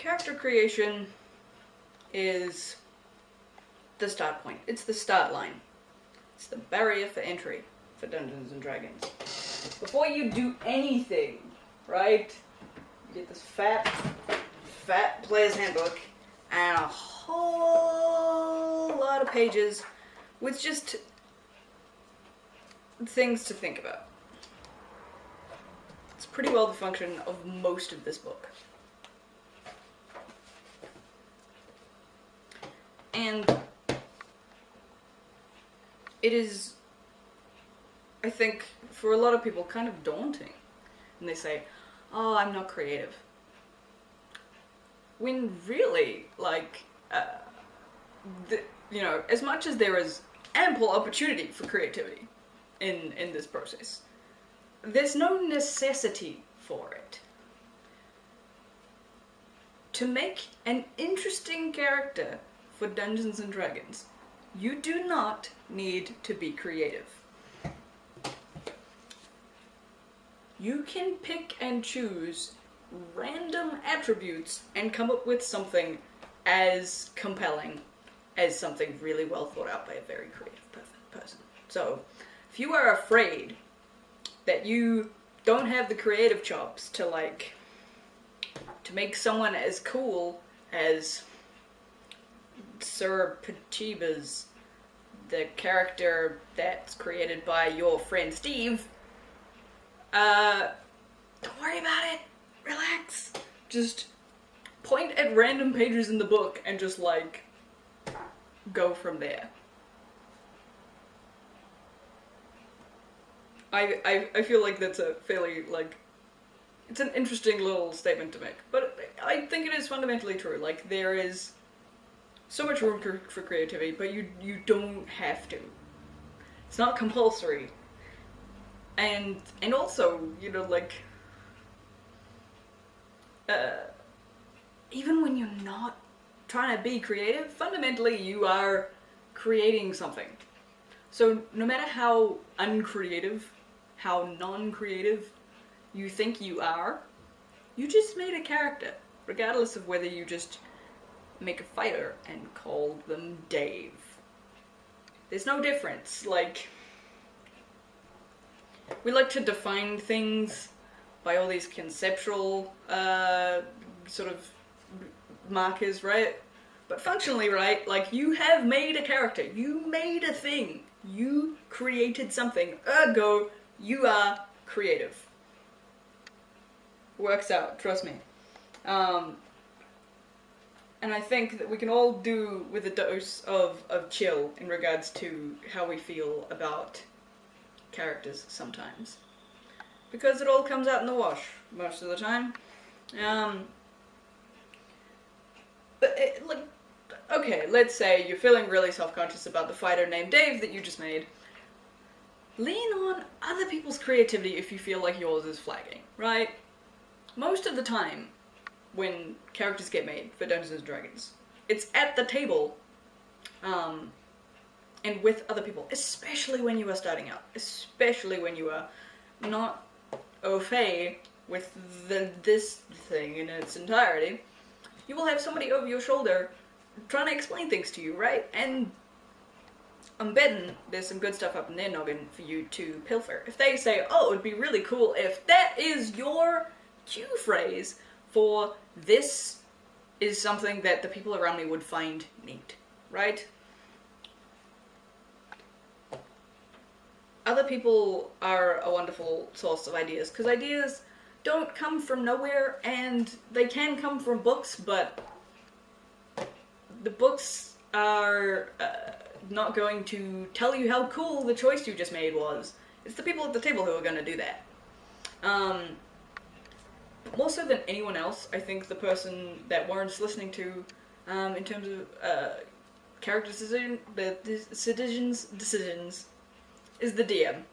character creation is the start point. It's the start line. It's the barrier for entry for Dungeons and Dragons. Before you do anything, right, you get this fat player's handbook and a whole lot of pages with just things to think about. It's pretty well the function of most of this book. And it is, I think, for a lot of people, kind of daunting. And they say, oh, I'm not creative. When really, like, as much as there is ample opportunity for creativity in this process, there's no necessity for it. To make an interesting character for Dungeons and Dragons, you do not need to be creative. You can pick and choose random attributes and come up with something as compelling as something really well thought out by a very creative person. So, if you are afraid that you don't have the creative chops to make someone as cool as Sir Pachibas, the character that's created by your friend Steve, don't worry about it. Relax. Just point at random pages in the book and just, go from there. I feel like that's a fairly, it's an interesting little statement to make. But I think it is fundamentally true. There is so much room for creativity, but you don't have to. It's not compulsory. And also, even when you're not trying to be creative, fundamentally you are creating something. So no matter how uncreative, how non-creative you think you are, you just made a character, regardless of whether you just make a fighter and call them Dave. There's no difference. We like to define things by all these conceptual sort of markers, right? But functionally, right, you have made a character. You made a thing. You created something. Ergo, you are creative. Works out, trust me. And I think that we can all do with a dose of chill in regards to how we feel about characters sometimes. Because it all comes out in the wash most of the time. Okay, let's say you're feeling really self-conscious about the fighter named Dave that you just made. Lean on other people's creativity if you feel like yours is flagging, right? Most of the time, when characters get made for Dungeons and Dragons, it's at the table, and with other people, especially when you are starting out, especially when you are not au fait with this thing in its entirety. You will have somebody over your shoulder trying to explain things to you, right? And I'm betting there's some good stuff up in their noggin for you to pilfer. If they say, oh, it would be really cool if that is your cue phrase for this is something that the people around me would find neat, right? Other people are a wonderful source of ideas, because ideas don't come from nowhere, and they can come from books, but the books are not going to tell you how cool the choice you just made was. It's the people at the table who are going to do that. More so than anyone else, I think the person that Warren's listening to, in terms of character decisions, is the DM.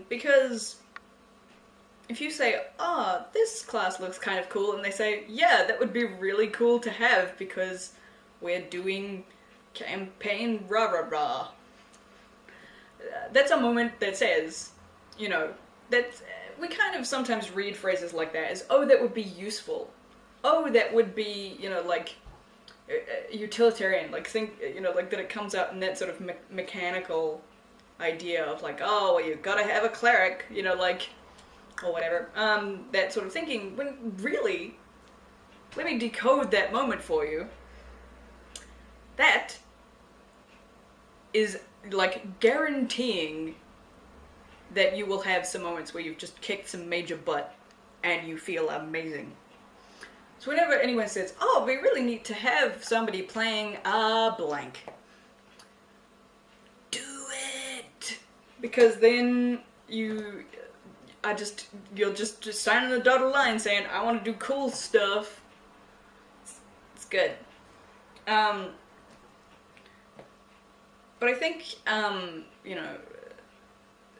Because if you say, oh, this class looks kind of cool, and they say, yeah, that would be really cool to have because we're doing campaign rah-rah-rah. That's a moment that says, that we kind of sometimes read phrases like that as, oh, that would be useful. oh, that would be, you know, like, utilitarian, like, think, you know, like, that it comes out in that sort of mechanical idea of, like, oh, well, you gotta have a cleric, you know, like, or whatever, that sort of thinking, when really, let me decode that moment for you. That is, like, guaranteeing that you will have some moments where you've just kicked some major butt and you feel amazing. So whenever anyone says, oh, we really need to have somebody playing a blank, do it! Because then you'll just sign on the dotted line saying, I want to do cool stuff. It's good. But I think, you know,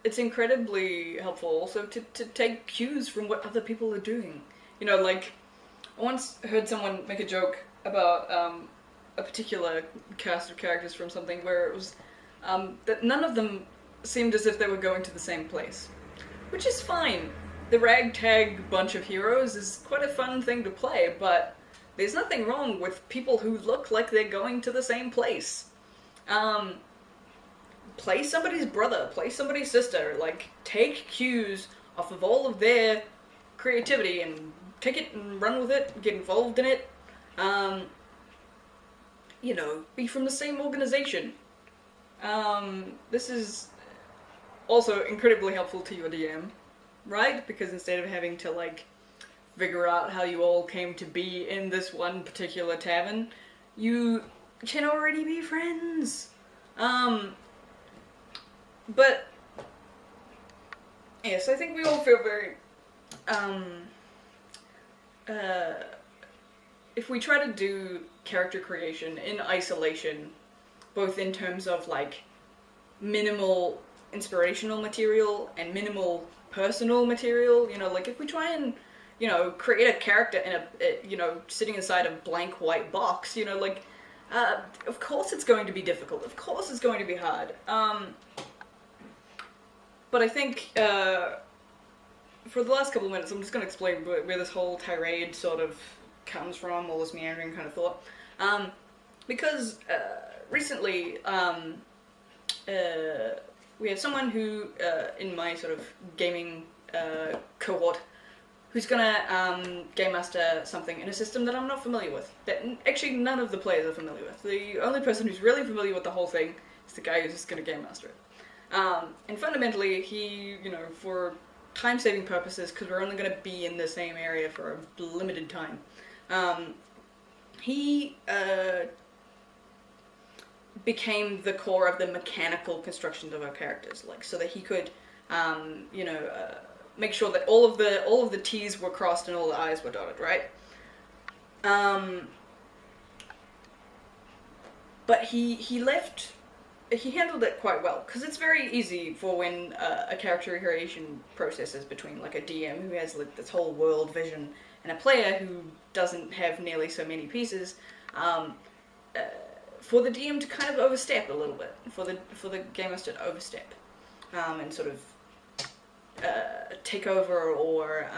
it's incredibly helpful also to take cues from what other people are doing. You know, like, I once heard someone make a joke about a particular cast of characters from something where it was that none of them seemed as if they were going to the same place. Which is fine. The ragtag bunch of heroes is quite a fun thing to play, but there's nothing wrong with people who look like they're going to the same place. Play somebody's brother, play somebody's sister, like, take cues off of all of their creativity and take it and run with it, get involved in it. You know, be from the same organization. This is also incredibly helpful to your DM, right? Because instead of having to, like, figure out how you all came to be in this one particular tavern, you can already be friends. But yes, I think we all feel very, if we try to do character creation in isolation, both in terms of, like, minimal inspirational material and minimal personal material, you know, like, if we try and, you know, create a character in you know, sitting inside a blank white box, you know, like, of course it's going to be difficult, of course it's going to be hard, but I think, for the last couple of minutes, I'm just going to explain where this whole tirade sort of comes from, all this meandering kind of thought. Because recently, we have someone who, in my sort of gaming cohort, who's gonna game master something in a system that I'm not familiar with, that actually none of the players are familiar with. The only person who's really familiar with the whole thing is the guy who's just gonna game master it. And fundamentally, he, you know, for time-saving purposes, because we're only going to be in the same area for a limited time, he became the core of the mechanical constructions of our characters, like, so that he could, you know, make sure that all of the T's were crossed and all the I's were dotted, right? But he left. He handled it quite well, because it's very easy for when a character creation process is between, like, a DM who has, like, this whole world vision and a player who doesn't have nearly so many pieces, for the DM to kind of overstep a little bit, for the game master to overstep, and sort of take over, or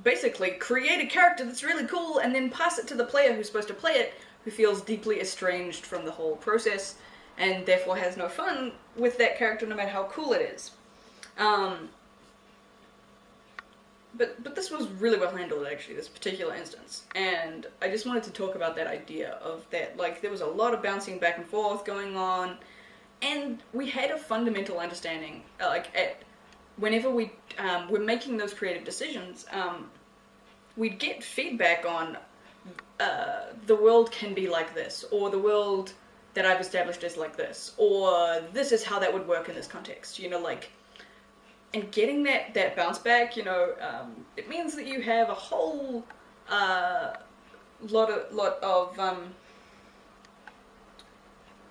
basically create a character that's really cool and then pass it to the player who's supposed to play it, who feels deeply estranged from the whole process, and therefore has no fun with that character no matter how cool it is. But this was really well handled, actually, this particular instance, and I just wanted to talk about that idea of that, like, there was a lot of bouncing back and forth going on, and we had a fundamental understanding, whenever we were making those creative decisions, we'd get feedback on the world can be like this, or the world that I've established is like this, or this is how that would work in this context, you know, like, and getting that bounce back, you know, it means that you have a whole lot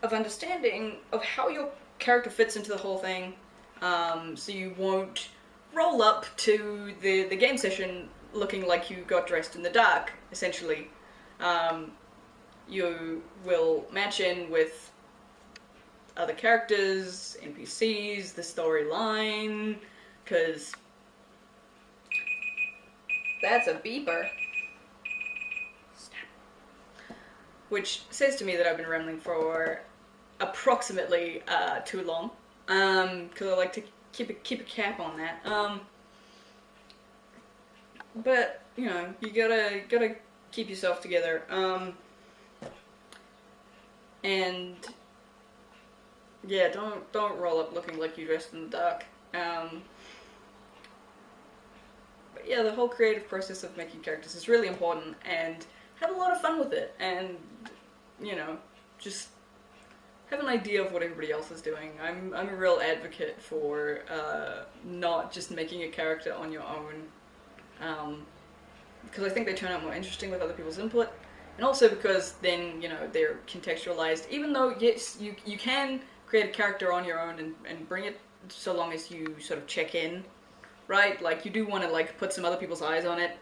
of understanding of how your character fits into the whole thing, so you won't roll up to the game session looking like you got dressed in the dark, essentially. You will match in with other characters, NPCs, the storyline, because That's a beeper. Which says to me that I've been rambling for approximately too long. Because I like to keep a cap on that. But you know, you gotta keep yourself together. And yeah, don't roll up looking like you dressed in the dark. But yeah, the whole creative process of making characters is really important, and have a lot of fun with it, and you know, just have an idea of what everybody else is doing. I'm a real advocate for not just making a character on your own, because I think they turn out more interesting with other people's input, and also because then, you know, they're contextualized. Even though, yes, you can create a character on your own and bring it, so long as you sort of check in, right? Like, you do want to, like, put some other people's eyes on it,